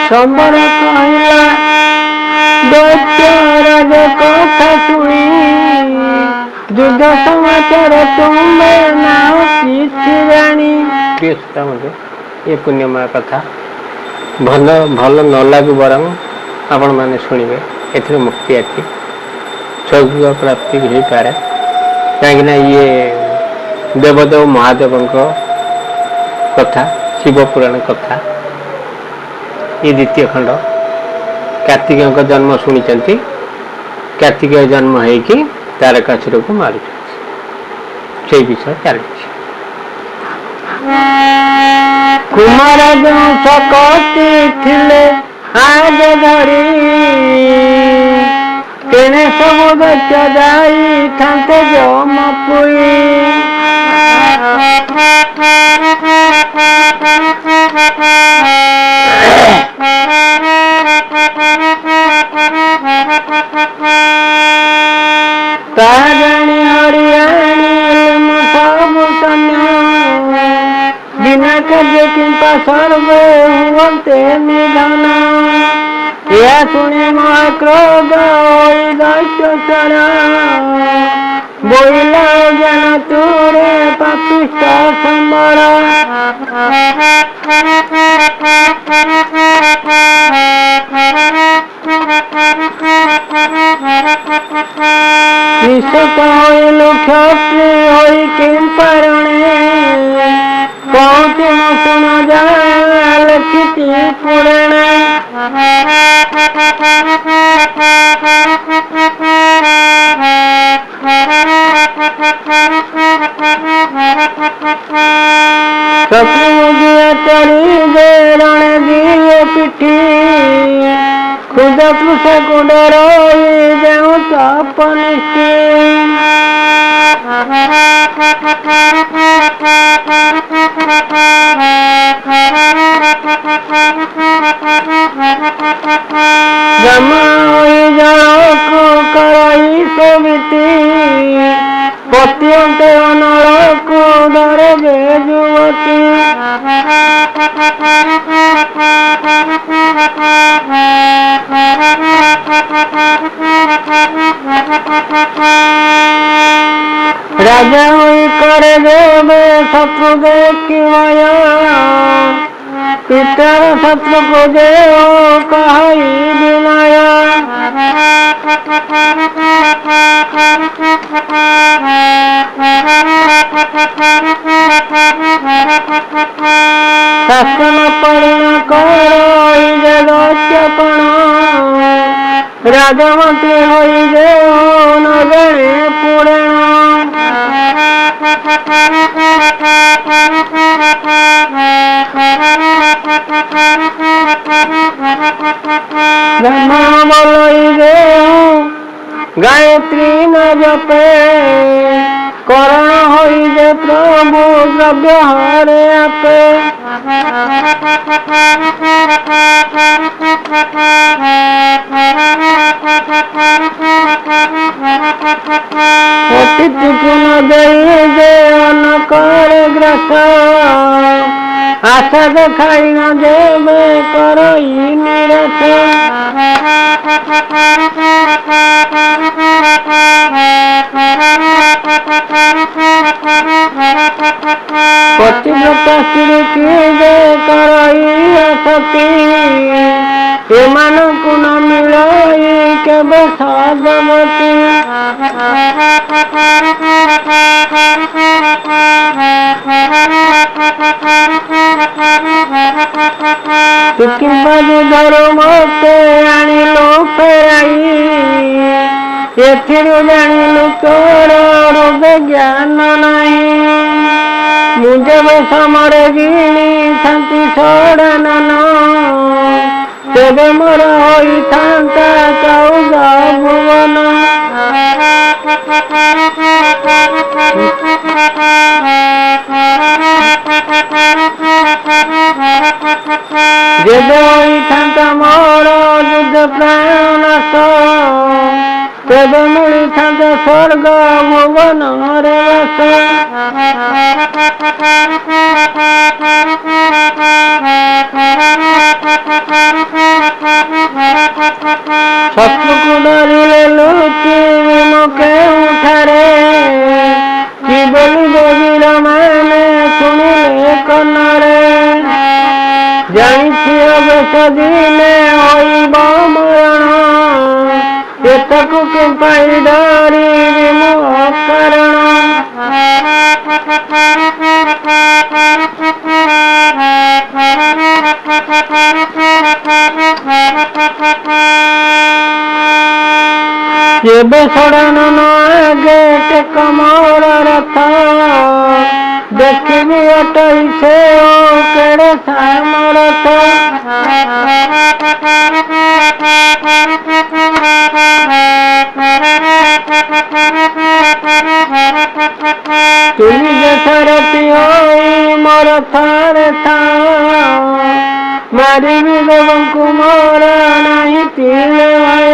संबर कहला दैत्यराज कथा शुणी युद्ध समाचार तुम्हें नाव किसी जानी। प्रिय श्रोता मध्य ये पुण्यमय कथा भल भल न लगू बरং आपण मैंने शुणे ए मुक्ति अच्छी स्वर्ग प्राप्ति हो पाए कहीं ये देवदेव महादेव कथा शिव पुराण कथा ये द्वितीय खंड कार्तिकेय जन्म शुणी कार्तिकेय जन्म होगी तारकासुर को मारी से विषय चली कुमार जो सकती थिले आज धरी तेने सब दैत्य जाई थांते जमपुरी तारणी हरियाणी सब सन्या बिना कार्य किंपा सर्वे हुवन्ते निधन या सुनी महाक्रोध दैत्य सारा बोइला ज्ञान तुरे पापिष्ट संबर निश्चित होइलु क्षत्रि होई किंपरणे कौति न सुन जाल किति पुराण शत्रुमुदिया चढ़ी जे रण दिए पिठी खुद पुष को डरोई देऊ तपनिष्ठी जमा होई जड़को करई समिति पत्यंते अनड़को डरे जे युवती राजा हुई करे देवे शत्रु देखी माया पितर शत्रु को देव कहाई विनाया शासन परिण करई जे दैत्यपण राजमंत्री होई जे न जाने पुराण ब्रह्मा बोलई जे गायत्री न जपे करण होई जे प्रभु द्रव्य हरे आपे अतिथि न देई जे अन्न करे ग्रास आशा देखाई न देवे करई निराश पतिव्रता स्त्री की जे करई असती एमानकु न मिलई केबे सदमती बाजू धर्म से आनिलु फेराई एथिरु जानिलु तोर रोग ज्ञान नहीं मुझे ଯେବେ ସମରେ ଗିଣିଥାନ୍ତି ଷଡ଼ନନ ତେବେ ମୋର ହୋଇଥାନ୍ତା ଚଉଦ ଭୁବନ। ଯେବେ ହୋଇଥାନ୍ତା ମୋର ଯୁଦ୍ଧ ପ୍ରାଣ ନାଶ ତେବେ ମିଳିଥାନ୍ତା ସ୍ୱର୍ଗ ଭୁବନରେ ବାସ। ଶତ୍ରୁକୁ ଡରିଲେ ଲୁଚିବି ମୁଁ କେଉଁଠାରେ କି ବୋଲିବେ ବୀରମାନେ ଶୁଣିଲେ କର୍ଣ୍ଣରେ। ଜାଣିଛି ଅବଶ୍ୟ ଦିନେ ହୋଇବ ମରଣ ଏତକୁ କି ପାଇଁ ଡରିବି ମୁଁ ଅକାରଣ। ଯେବେ ଷଡ଼ନନ ଆଗେ ଟେକ ମୋର ରଥ ଦେଖିବି ଅଟଇ ସେ କେଡ଼େ ସାମରଥ। ତୁମି ଦେଶରେ ହୋଇ ମୋର ଥରେ ଥାଅ ମାରିବି ଦେବଙ୍କୁ ମୋର ନାହିଁ ତିଳେ ଭୟ।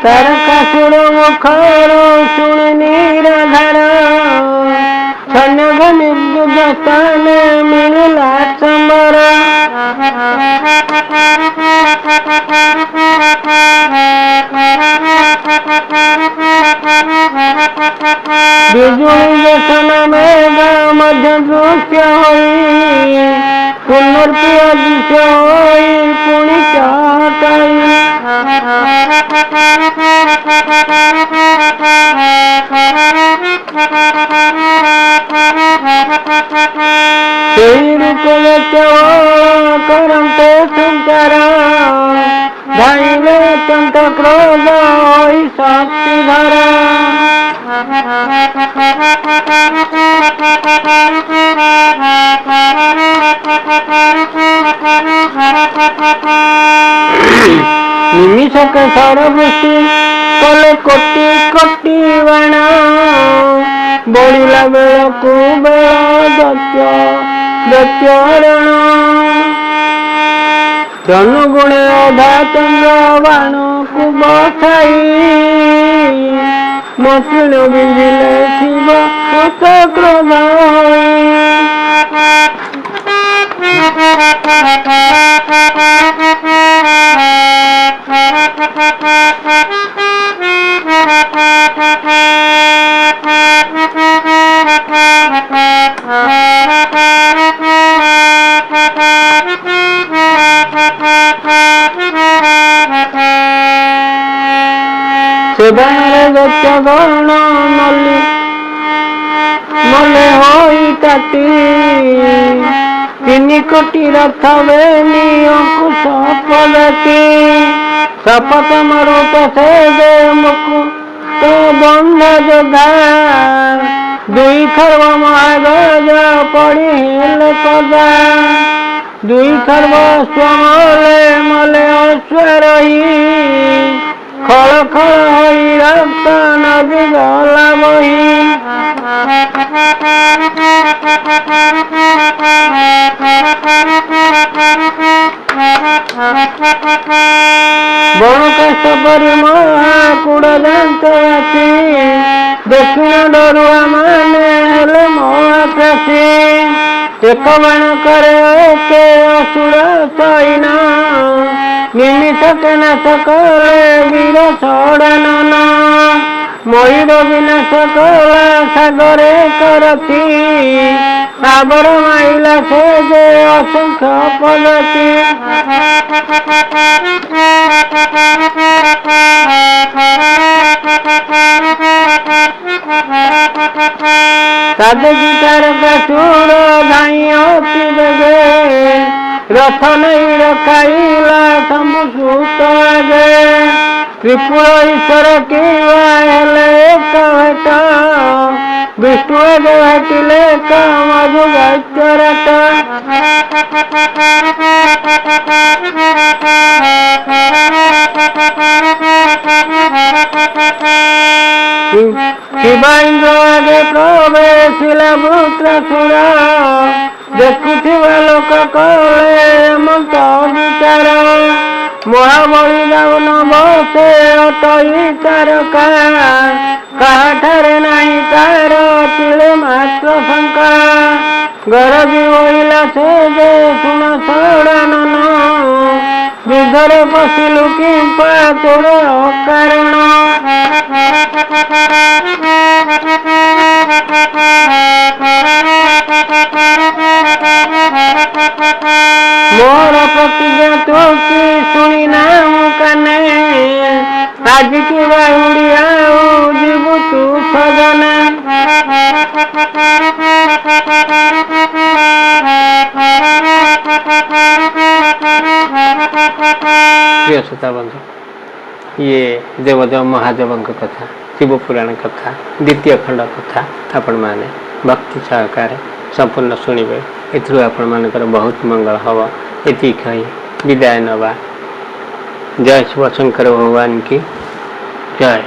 ତାରକାସୁର ମୁଖରୁ ଶୁଣି ନିରାଧାର ସୈନ୍ୟଙ୍କ ନିର୍ଯୁଦ୍ଧ ସ୍ଥାନେ ମିଳିଲା ସମ୍ବର। ବିଜୁଳି ଦେଶନ ମେଘ ମଧ୍ୟ ଦୃଶ୍ୟ ହୋଇ ପୁନର୍ପ୍ରିୟ ଦୃଶ୍ୟ ହୋଇ ପୁଣି ଚହଟାଇ। ସେହି ରୂପରେ କେବଳ କରନ୍ତେ ସଞ୍ଚାର ଧାଇଁଲେ ଅତ୍ୟନ୍ତ କ୍ରୋଧ ହୋଇ ଶକ୍ତିଧର। ନିମିଷକେ ସରବୃଷ୍ଟି କଲେ କୋଟି କୋଟି ବାଣ ବଢ଼ିଲା ବେଳକୁ ବେଳ ଦୈତ୍ୟରଣ। ଧନୁଗୁଣେ ଅଧା ଚନ୍ଦ୍ର ବାଣକୁ ବସାଇ ମସିଣ ବିଞ୍ଜିଲେ ଥିବ କୃତ କ୍ରୋଧ ହୋଇ। ସେ ବାଣରେ ଦୈତ୍ୟ ଗଣ ମଲେ ହୋଇ ତାତି 3 କୋଟି ରଥ ବେନି ଅଙ୍କୁଶ ପଦାତି। ଶପଥ ମରୁତ ସେ ଦେ ମୁକୁଟ ବନ୍ଧ ଯୋଧା 2 ଖର୍ବ ମହାଗଜ ପଡ଼ି ହେଲେ ପଦା। 2 ଖର୍ବ ଅଶ୍ୱ ମଲେ ଅଶ୍ୱ ରହି ଖଳ ଖଳ ହୋଇ ରକ୍ତ ନଦୀ ଗଲା ବହି। ବଣକାଶ ପରି ମହାକୁଡ଼ ଦାନ୍ତ ଆସି ଦକ୍ଷିଣ ଡରୁଆ ମାନେ ହେଲେ ମହାକାଶୀ। ଏକ ବାଣ କରେ ଏକେ ଅସୁର ସୈନ ନିମିଷକେ ନାଶ କଲେ ବୀର ଷଡ଼ନନ। ମୟୂର ବିନାଶ କଲା ସାଗରେ କରତି ସାବର ମାଇଲା ସେ ଯେ ଅସଂଖ୍ୟ ପଦାତି। ତାଦେଖି ତାରକାସୁର ଧାଇଁ ଅତି ବେଗେ रथ नहीं रखाइला शंभु सूत आगे त्रिपुर ईश्वर की वाले कवट विष्णु आगे हटिले कामधु गायरट शिवाइंद्र आगे प्रवेशिला वृत्रासुर देखुथिबा लोक कले मत विचार महाबली रावण बसे अटई तारका काठारे नहीं तार तिले मात्र शंका गरजी होइला से जे सुन सड़ानन युद्धरे पशिलु किंपा तोर अकारण मोर प्रतिज्ञा तो की सुनी नाम कने आज की बाहुड़िया जीवु तू सजना प्रिय श्रोता बंधु ये देवदेव महादेव कथा शिव पुराण कथा द्वितीय खंड कथा आपण माने भक्ति सहकार संपूर्ण शुणवे एथु आपण मानकर बहुत मंगल हम ये कही विदाय नवा। जय शिव शंकर भगवान की जय।